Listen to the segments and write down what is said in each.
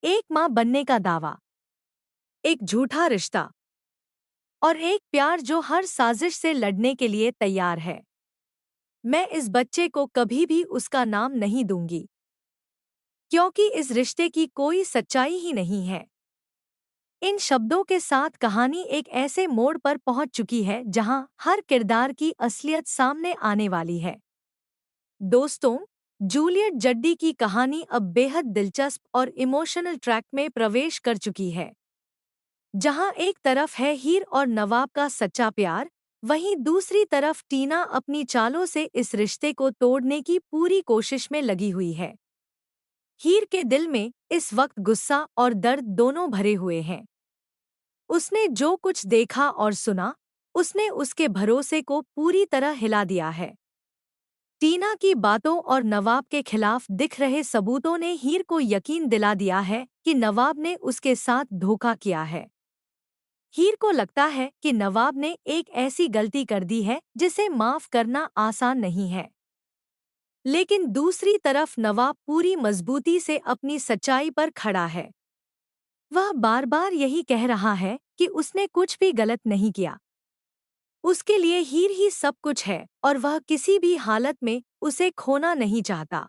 एक माँ बनने का दावा, एक झूठा रिश्ता और एक प्यार जो हर साजिश से लड़ने के लिए तैयार है। मैं इस बच्चे को कभी भी उसका नाम नहीं दूंगी, क्योंकि इस रिश्ते की कोई सच्चाई ही नहीं है। इन शब्दों के साथ कहानी एक ऐसे मोड़ पर पहुंच चुकी है जहां हर किरदार की असलियत सामने आने वाली है। दोस्तों, जूलियट जड्डी की कहानी अब बेहद दिलचस्प और इमोशनल ट्रैक में प्रवेश कर चुकी है। जहां एक तरफ है हीर और नवाब का सच्चा प्यार, वहीं दूसरी तरफ टीना अपनी चालों से इस रिश्ते को तोड़ने की पूरी कोशिश में लगी हुई है। हीर के दिल में इस वक्त गुस्सा और दर्द दोनों भरे हुए हैं। उसने जो कुछ देखा और सुना, उसने उसके भरोसे को पूरी तरह हिला दिया है। टीना की बातों और नवाब के खिलाफ दिख रहे सबूतों ने हीर को यकीन दिला दिया है कि नवाब ने उसके साथ धोखा किया है। हीर को लगता है कि नवाब ने एक ऐसी गलती कर दी है जिसे माफ करना आसान नहीं है। लेकिन दूसरी तरफ नवाब पूरी मजबूती से अपनी सच्चाई पर खड़ा है। वह बार बार यही कह रहा है कि उसने कुछ भी गलत नहीं किया। उसके लिए हीर ही सब कुछ है और वह किसी भी हालत में उसे खोना नहीं चाहता।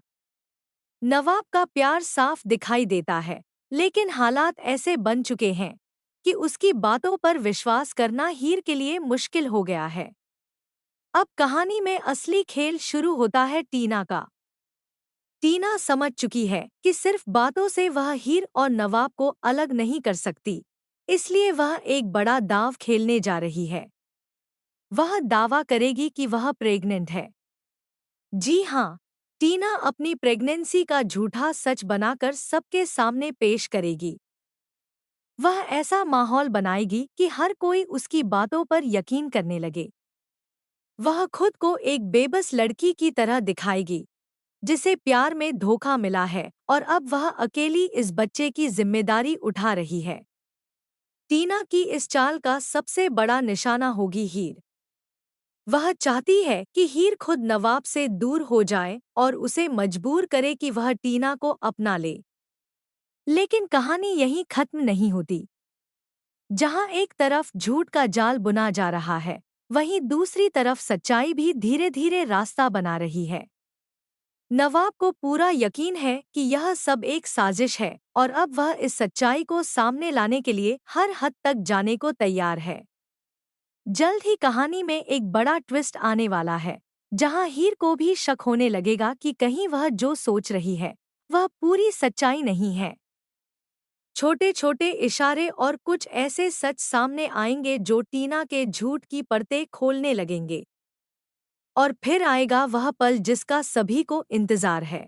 नवाब का प्यार साफ दिखाई देता है, लेकिन हालात ऐसे बन चुके हैं कि उसकी बातों पर विश्वास करना हीर के लिए मुश्किल हो गया है। अब कहानी में असली खेल शुरू होता है टीना का। टीना समझ चुकी है कि सिर्फ बातों से वह हीर और नवाब को अलग नहीं कर सकती, इसलिए वह एक बड़ा दांव खेलने जा रही है। वह दावा करेगी कि वह प्रेग्नेंट है। जी हाँ, टीना अपनी प्रेगनेंसी का झूठा सच बनाकर सबके सामने पेश करेगी। वह ऐसा माहौल बनाएगी कि हर कोई उसकी बातों पर यकीन करने लगे। वह खुद को एक बेबस लड़की की तरह दिखाएगी, जिसे प्यार में धोखा मिला है और अब वह अकेली इस बच्चे की जिम्मेदारी उठा रही है। टीना की इस चाल का सबसे बड़ा निशाना होगी हीर। वह चाहती है कि हीर खुद नवाब से दूर हो जाए और उसे मजबूर करे कि वह टीना को अपना ले। लेकिन कहानी यहीं खत्म नहीं होती। जहां एक तरफ झूठ का जाल बुना जा रहा है, वहीं दूसरी तरफ सच्चाई भी धीरे धीरे रास्ता बना रही है। नवाब को पूरा यकीन है कि यह सब एक साजिश है और अब वह इस सच्चाई को सामने लाने के लिए हर हद तक जाने को तैयार है। जल्द ही कहानी में एक बड़ा ट्विस्ट आने वाला है, जहां हीर को भी शक होने लगेगा कि कहीं वह जो सोच रही है, वह पूरी सच्चाई नहीं है। छोटे छोटे इशारे और कुछ ऐसे सच सामने आएंगे जो टीना के झूठ की परतें खोलने लगेंगे। और फिर आएगा वह पल जिसका सभी को इंतजार है।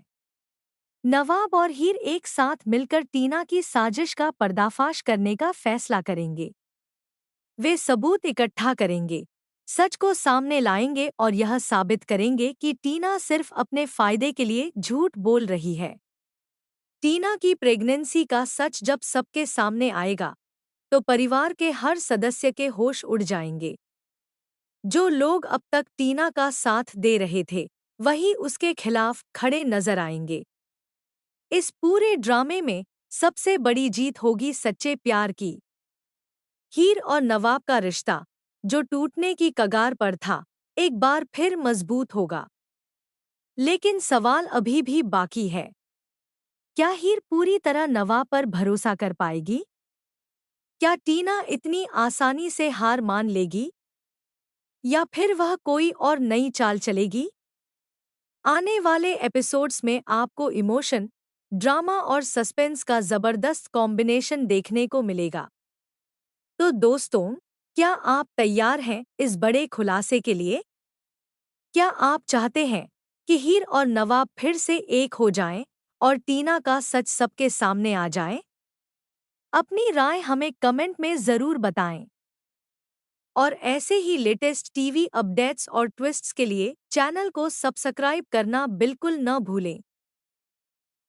नवाब और हीर एक साथ मिलकर टीना की साजिश का पर्दाफाश करने का फैसला करेंगे। वे सबूत इकट्ठा करेंगे, सच को सामने लाएंगे और यह साबित करेंगे कि टीना सिर्फ अपने फायदे के लिए झूठ बोल रही है। टीना की प्रेगनेंसी का सच जब सबके सामने आएगा, तो परिवार के हर सदस्य के होश उड़ जाएंगे। जो लोग अब तक टीना का साथ दे रहे थे, वही उसके खिलाफ खड़े नजर आएंगे। इस पूरे ड्रामे में सबसे बड़ी जीत होगी सच्चे प्यार की। हीर और नवाब का रिश्ता, जो टूटने की कगार पर था, एक बार फिर मजबूत होगा। लेकिन सवाल अभी भी बाकी है। क्या हीर पूरी तरह नवाब पर भरोसा कर पाएगी? क्या टीना इतनी आसानी से हार मान लेगी? या फिर वह कोई और नई चाल चलेगी? आने वाले एपिसोड्स में आपको इमोशन, ड्रामा और सस्पेंस का जबरदस्त कॉम्बिनेशन देखने को मिलेगा। तो दोस्तों, क्या आप तैयार हैं इस बड़े खुलासे के लिए? क्या आप चाहते हैं कि हीर और नवाब फिर से एक हो जाएं और टीना का सच सबके सामने आ जाए? अपनी राय हमें कमेंट में ज़रूर बताएं। और ऐसे ही लेटेस्ट टीवी अपडेट्स और ट्विस्ट्स के लिए चैनल को सब्सक्राइब करना बिल्कुल न भूलें।